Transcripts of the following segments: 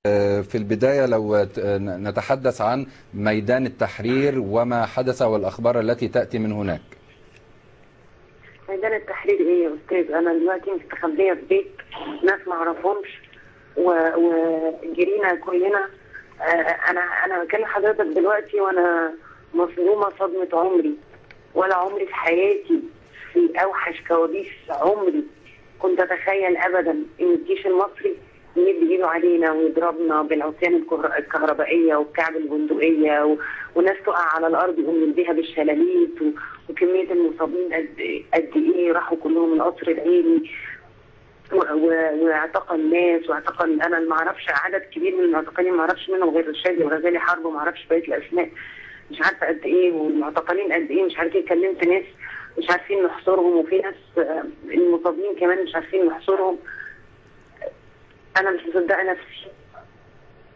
في البداية لو نتحدث عن ميدان التحرير وما حدث والأخبار التي تأتي من هناك. ميدان التحرير ايه يا استاذ؟ انا دلوقتي مستخبيه في بيت ناس ما اعرفهمش وجرينا كلنا. انا بكلم حضرتك دلوقتي وانا مصدومه صدمه عمري، ولا عمري في حياتي في اوحش كوابيس عمري كنت اتخيل ابدا ان الجيش المصري يمد ايده علينا ويضربنا بالعصيان الكهربائيه والكعب البندقيه وناس تقع على الارض يقوم يديها بالشلاليت وكميه المصابين قد ايه راحوا كلهم القصر العيني واعتقل ناس واعتقل. انا ما اعرفش عدد كبير من المعتقلين، ما اعرفش منهم غير الشاذلي وغزالي حرب، وما اعرفش بقيه الاسماء مش عارفه قد ايه، والمعتقلين قد ايه مش عارفه ايه. كلمت ناس مش عارفين نحصرهم، وفي ناس المصابين كمان مش عارفين نحصرهم. انا مش مصدقه نفسي،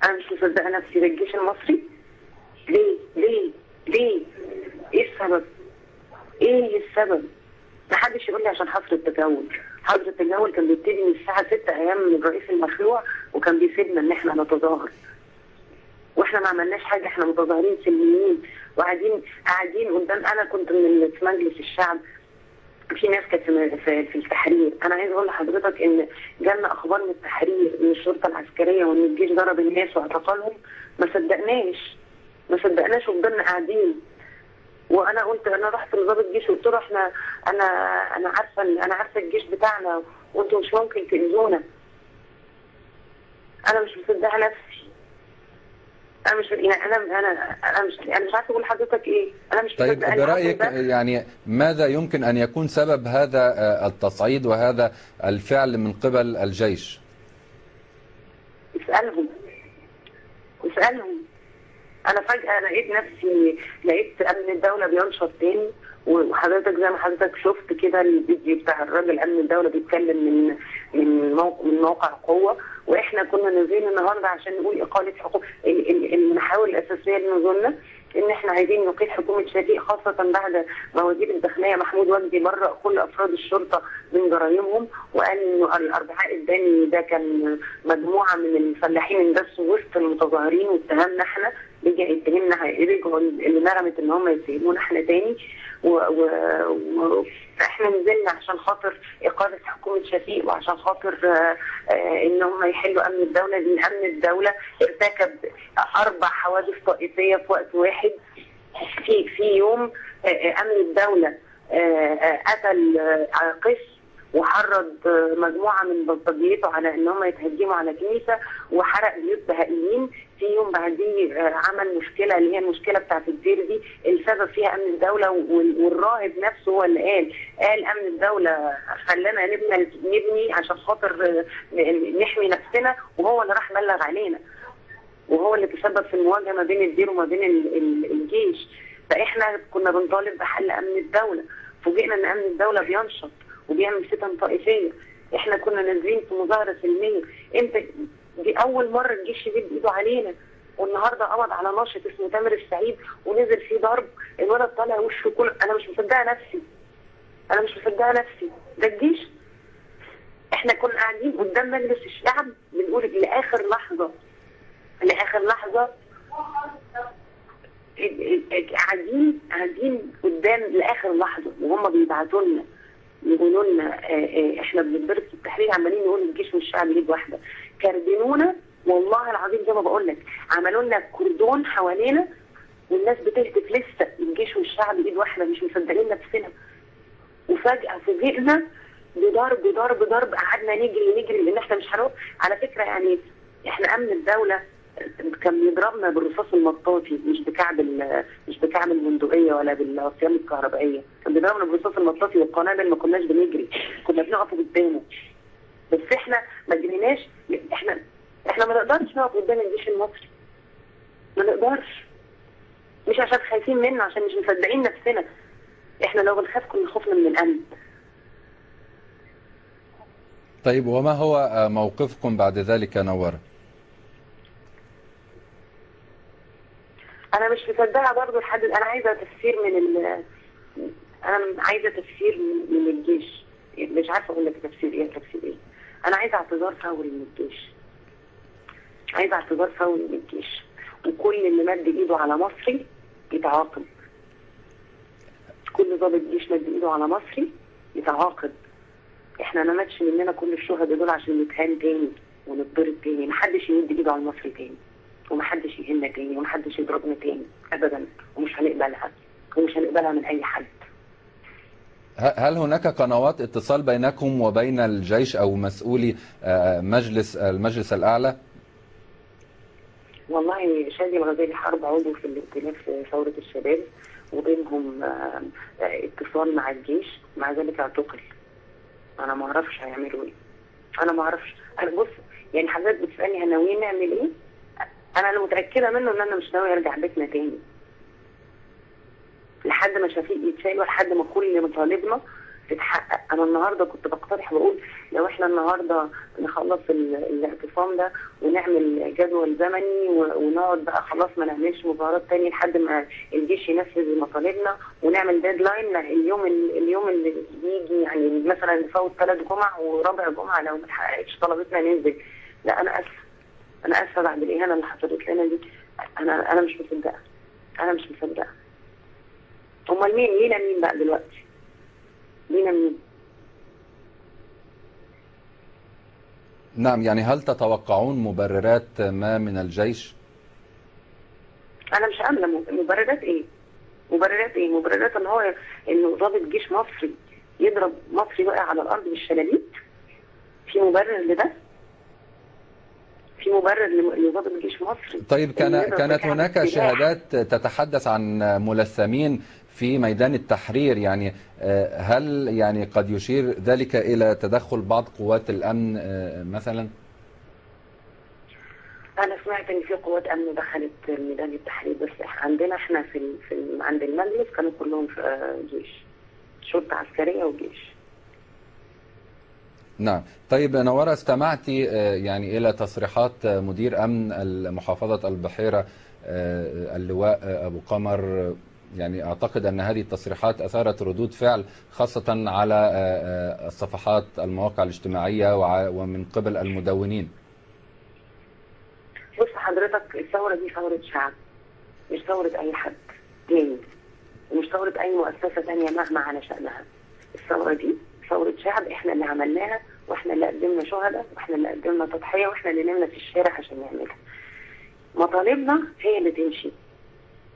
انا مش مصدقه نفسي. ده الجيش المصري ليه ليه ليه؟ ايه السبب؟ ايه السبب؟ ما حدش يقول لي عشان حظر التجول. حظر التجول كان بيبتدي من الساعه 6 ايام من الرئيس المخلوع، وكان بيسيبنا ان احنا نتظاهر، واحنا ما عملناش حاجه. احنا متظاهرين سلميين قاعدين قدام. انا كنت من مجلس الشعب، في ناس كانت في التحرير. انا عايز اقول لحضرتك ان جالنا اخبار من التحرير من الشرطه العسكريه وان الجيش ضرب الناس واعتقلهم. ما صدقناش وفضلنا قاعدين. وانا قلت، انا رحت لضابط الجيش وقلت له انا عارفه الجيش بتاعنا وانتم مش ممكن تاذونا. انا مش مصدقه نفسي. انا مش يعني انا مش عارفه اقول لحضرتك ايه. انا مش طيب مصدقه اللي حصل برأيك ده. يعني ماذا يمكن أن يكون سبب هذا التصعيد وهذا الفعل من قبل الجيش؟ اسالهم. انا فجأة لقيت امن الدولة بينشط تاني. وحضرتك زي ما حضرتك شفت كده الفيديو بتاع الراجل امن الدولة بيتكلم من موقع قوة. واحنا كنا نازلين النهارده عشان نقول اقالة حقوق. المحاور الاساسية لنزولنا ان احنا عايزين نقيل حكومة شفيق، خاصة بعد ما وزير الداخلية محمود وجدي برأ كل افراد الشرطة من جرائمهم، وقال انه الاربعاء الداني ده كان مجموعة من الفلاحين اندسوا وسط المتظاهرين واتهمنا احنا. رجعوا اللي نغمت ان هم يسيبونا احنا تاني. فاحنا نزلنا عشان خاطر اقاله حكومه شفيق، وعشان خاطر ان هم يحلوا امن الدوله، لان امن الدوله ارتكب 4 حوادث طائفيه في وقت واحد. في يوم امن الدوله قتل قس وحرض مجموعه من بلطجيته على ان هم يتهجموا على كنيسه، وحرق بيوت بهائيين. في يوم بعديه عمل مشكله اللي هي المشكله بتاعت الدير دي، السبب فيها امن الدوله. والراهب نفسه هو اللي قال امن الدوله خلانا نبني عشان خاطر نحمي نفسنا، وهو اللي راح بلغ علينا، وهو اللي تسبب في المواجهه ما بين الدير وما بين الجيش. فاحنا كنا بنطالب بحل امن الدوله، فوجئنا ان امن الدوله بينشط وبيعمل فتن طائفيه. احنا كنا نازلين في مظاهره سلميه. دي اول مره الجيش يمد ايده علينا. والنهارده قبض على ناشط اسمه تامر السعيد ونزل فيه ضرب، الولد طالع وشه كله. انا مش مصدقه نفسي. ده الجيش. احنا كنا قاعدين قدام مجلس الشعب بنقول لاخر لحظه قاعدين قدام لاخر لحظه، وهم بيبعتوا لنا يقولوا لنا احنا بنتضرب في التحرير، عمالين نقول الجيش والشعب ايد واحده. كردنونا والله العظيم زي ما بقول لك، عملوا لنا كردون حوالينا والناس بتهتف لسه الجيش والشعب ايد واحده، مش مصدقين نفسنا. وفجاه فوجئنا بضرب. قعدنا نجري لان احنا مش هنروح. على فكره يعني احنا امن الدوله كان بيضربنا بالرصاص المطاطي، مش بكعب البندقيه ولا بالعصيان الكهربائيه. كان بيضربنا بالرصاص المطاطي والقنابل. ما كناش بنجري، كنا بنقف قدامه. بس احنا ما جريناش. احنا ما نقدرش نقف قدام الجيش المصري، ما نقدرش. مش عشان خايفين منه، عشان مش مصدقين نفسنا. احنا لو بنخاف كنا خفنا من الامن. طيب وما هو موقفكم بعد ذلك نورة؟ انا مش مصدقه برضه لحد. انا عايزه تفسير من الجيش. مش عارفه اقول لك تفسير ايه. انا عايزه اعتذار فوري من الجيش. عايزه اعتذار فوري من الجيش، وكل اللي مد ايده على مصري يتعاقب. كل ضابط جيش مد ايده على مصري يتعاقب. احنا ما ماتش مننا كل الشهداء دول عشان نتهان تاني ونتضرب تاني. محدش يمد ايده على المصري تاني، ومحدش يهنا تاني، ومحدش يضربنا تاني ابدا، ومش هنقبلها، ومش هنقبلها من اي حد. هل هناك قنوات اتصال بينكم وبين الجيش او مسؤولي المجلس الاعلى؟ والله شادي الغزالي حرب عضو في الائتلاف في ثورة الشباب، وبينهم اتصال مع الجيش، مع ذلك اعتقل. انا ما اعرفش هيعملوا ايه، انا ما اعرفش. انا بص، يعني حضرتك بتسالني هناويين نعمل ايه؟ انا اللي متاكده منه ان انا مش ناوي ارجع بيتنا تاني لحد ما شفيق يتشال، ولحد ما كل مطالبنا تتحقق. انا النهارده كنت بقترح بقول لو احنا النهارده نخلص الاعتصام ده ونعمل جدول زمني ونقعد بقى خلاص ما نعملش مظاهرات تاني لحد ما الجيش ينفذ مطالبنا، ونعمل ديدلاين اليوم اللي يجي، يعني مثلا نفوت 3 جمع ورابع جمعه لو ما اتحققتش طلبتنا ننزل. لا انا اسفه، انا اسفه بعد الاهانه اللي حصلت لنا دي. انا مش مصدقه، انا مش مصدقه. امال مين لينا؟ مين بقى دلوقتي؟ لينا مين؟ نعم، يعني هل تتوقعون مبررات ما من الجيش؟ انا مش عامله مبررات ايه؟ مبررات ايه؟ مبررات ان هو انه ضابط جيش مصري يضرب مصري واقع على الارض بالشلاليت؟ في مبرر لده؟ في مبرر لضابط جيش مصري؟ طيب كانت هناك شهادات تتحدث عن ملثمين في ميدان التحرير، يعني هل يعني قد يشير ذلك إلى تدخل بعض قوات الأمن مثلا؟ أنا سمعت إن في قوات أمن دخلت ميدان التحرير، بس عندنا إحنا عند المجلس كانوا كلهم في جيش، شرطة عسكرية وجيش. نعم. طيب نورة، استمعت يعني إلى تصريحات مدير أمن محافظة البحيرة اللواء أبو قمر، يعني أعتقد أن هذه التصريحات أثارت ردود فعل خاصة على الصفحات المواقع الاجتماعية ومن قبل المدونين. بص حضرتك، الثورة دي ثورة شعب، مش ثورة أي حد تاني، ومش ثورة أي مؤسسة تانية مهما على شأنها. الثورة دي ثورة شعب، احنا اللي عملناها، واحنا اللي قدمنا شهداء، واحنا اللي قدمنا تضحية، واحنا اللي نمنا في الشارع عشان نعملها. مطالبنا هي اللي تمشي،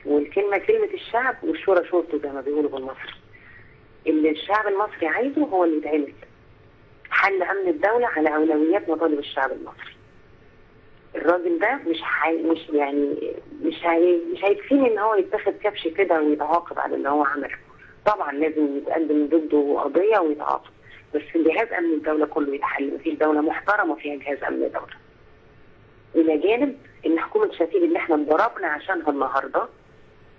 والكلمة كلمة الشعب والشورى شورته زي ما بيقولوا بالمصري. اللي الشعب المصري عايزه هو اللي يتعمل. حل أمن الدولة على أولويات مطالب الشعب المصري. الراجل ده مش هيكفيني ان هو يتاخد كبش كده ويتعاقب على اللي هو عمله. طبعا لازم يتقدم ضده قضيه ويتعاقب، بس جهاز امن الدوله كله يتحل. في دوله محترمه فيها جهاز امن دوله، الى جانب ان حكومه شفيق اللي احنا اتضربنا عشانها النهارده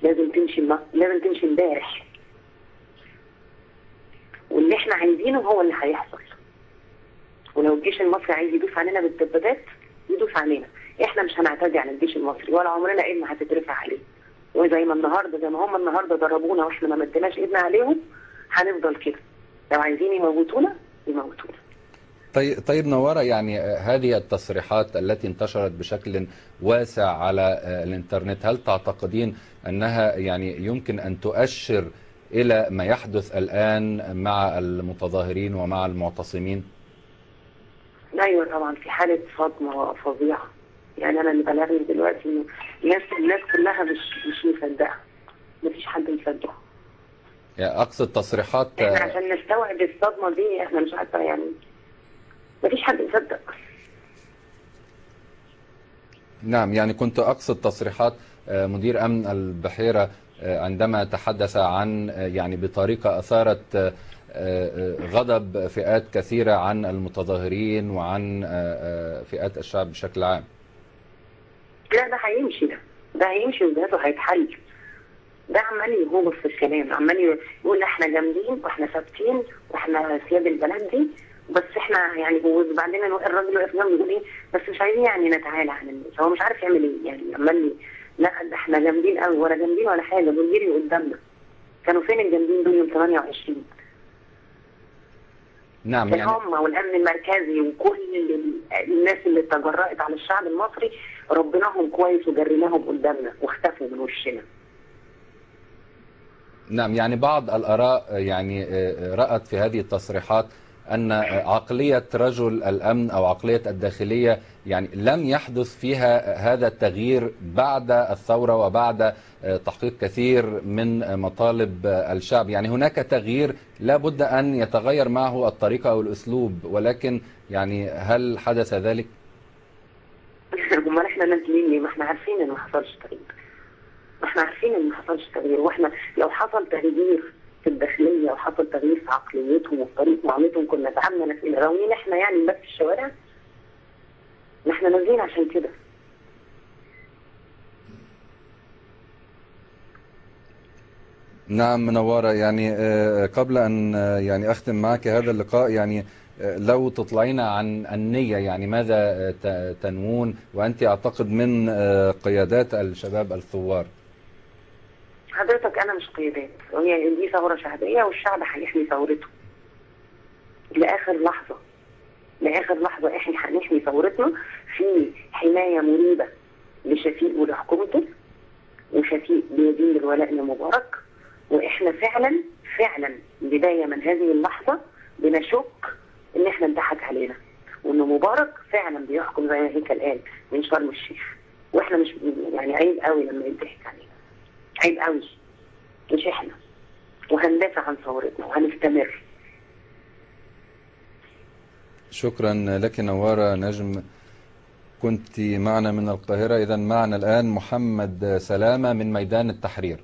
لازم تمشي امبارح، واللي احنا عايزينه هو اللي هيحصل. ولو الجيش المصري عايز يدوس علينا بالدبابات يدوس علينا، احنا مش هنعتدي على الجيش المصري ولا عمرنا ايدنا هتترفع عليه. وزي ما هم النهارده ضربونا واحنا ما مديناش ايدنا عليهم، هنفضل كده. لو عايزين يموتونا يموتونا. طيب نورة، يعني هذه التصريحات التي انتشرت بشكل واسع على الانترنت، هل تعتقدين انها يعني يمكن ان تؤشر الى ما يحدث الان مع المتظاهرين ومع المعتصمين؟ ايوه طبعا، في حاله صدمه فظيعه. يعني انا اللي بلغني دلوقتي انه الناس كلها مش مصدقه، مفيش حد مصدقه. يعني اقصد تصريحات، احنا عشان نستوعب الصدمه دي احنا مش عارفه، يعني مفيش حد مصدق. نعم، يعني كنت اقصد تصريحات مدير امن البحيرة عندما تحدث عن يعني بطريقة اثارت غضب فئات كثيرة عن المتظاهرين وعن فئات الشعب بشكل عام. لا ده هيمشي، ده هيمشي وذاته هيتحل. ده عمال يهوب في الكلام، عمال يقول احنا جامدين واحنا ثابتين واحنا سياد البلد دي، بس احنا يعني. وبعدين الراجل واقف جنبه يقول ايه، بس مش عايزين يعني نتعالى عن الناس. هو مش عارف يعمل ايه، يعني عمال لا ده احنا جامدين قوي، ولا جامدين ولا حاجه، دول جريوا قدامنا. كانوا فين الجامدين دول يوم 28؟ نعم يعني هم والامن المركزي وكل الناس اللي تجرأت على الشعب المصري ربناهم كويس وجريناهم قدامنا واختفوا من وشنا. نعم يعني بعض الآراء يعني رأت في هذه التصريحات أن عقلية رجل الأمن أو عقلية الداخلية يعني لم يحدث فيها هذا التغيير بعد الثورة وبعد تحقيق كثير من مطالب الشعب. يعني هناك تغيير لا بد أن يتغير معه الطريقة أو الأسلوب، ولكن يعني هل حدث ذلك؟ امال احنا نازلين ليه؟ ما احنا عارفين ان ما حصلش تغيير. ما احنا عارفين ان ما حصلش تغيير، واحنا لو حصل تغيير في الداخليه وحصل تغيير في عقليتهم وفي طريقه معاملتهم كنا تعبنا في راويين احنا يعني بس في الشوارع. ما احنا نازلين عشان كده. نعم منورة، يعني قبل أن يعني أختم معك هذا اللقاء، يعني لو تطلعينا عن النية، يعني ماذا تنوون وأنت أعتقد من قيادات الشباب الثوار؟ حضرتك انا مش قيادات، هي دي ثوره شعبيه والشعب هيحمي ثورته لاخر لحظه. لاخر لحظه احنا هنحمي ثورتنا في حمايه مريبه لشفيق ولحكومته، وشفيق بيدين الولاء لمبارك. واحنا فعلا فعلا بدايه من هذه اللحظه بنشك ان احنا انضحك علينا، وان مبارك فعلا بيحكم زي ما هيكل قال من شرم الشيخ. واحنا مش يعني عيب قوي لما يضحك علينا، عيب قوي. مش احنا، وهندافع عن ثورتنا وهنستمر. شكرا لك نوارة نجم، كنت معنا من القاهرة. إذن معنا الآن محمد سلامة من ميدان التحرير.